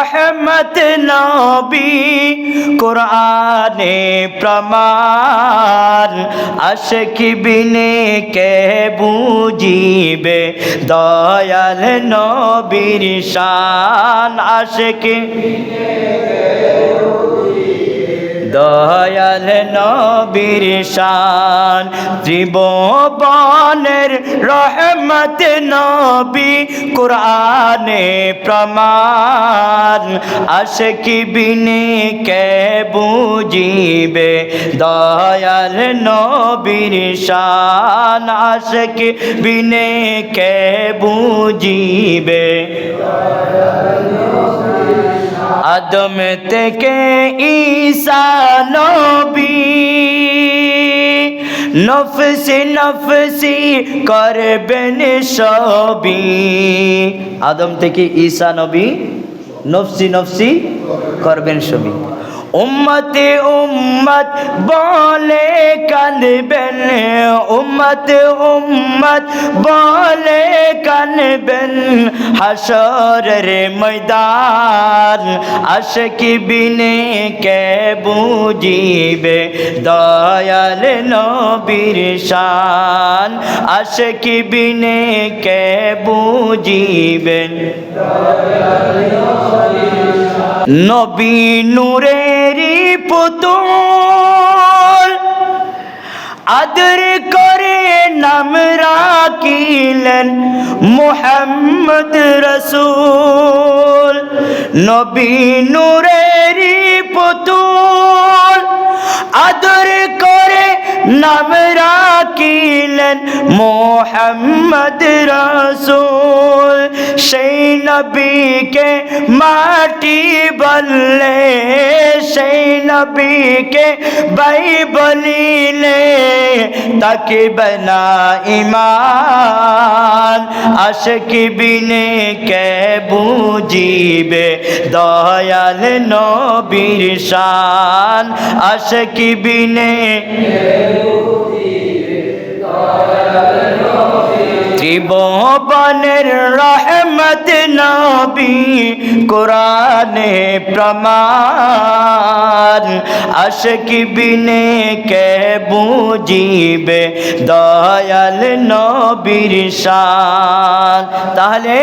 রহমত নবী কুরআনে প্রমাণ আশিক বিনে কে বুঝিবে দয়াল নবীর শান আশিক দয়াল নবীর শান ত্রিভুবনের রহমত নবী কুরআনে প্রমাণ আশিক বিনে কে বুঝিবে দয়াল নবীর শান আশিক বিনে কে বুঝিবে আদম থেকে ঈসা নবী নফসি নফসি করবেন সবই আদম থেকে ঈসা নবী নফসি নফসি করবেন সবই উম্মতে উম্মত বলে কাঁদবেন উম্মতে উম্মত বলে কাঁদবেন হাসরের ময়দান আশিক বিনে কে বুঝিবে দয়াল নবীর শান আশিক বিনে কে বুঝিবেন নবী নূরেরি পুতুল আদর করে নাম রাখিলেন মুহাম্মদ রাসূল নবী নূরেরি পুতুল আদর করে নাম রাখিলেন মুহাম্মদ রাসূল সেই নবীকে মাটি বললে সেই নবীকে ভাই বলিলে তাকে বনা ঈমান আশিক বিনে কে বুঝিবে দয়াল নবীর শান আশিক বিনে ত্রিভুবনের রহমত নবী কুরআনে প্রমাণ আশিক বিনে কে বুঝিবে দয়াল নবীর শান তাহলে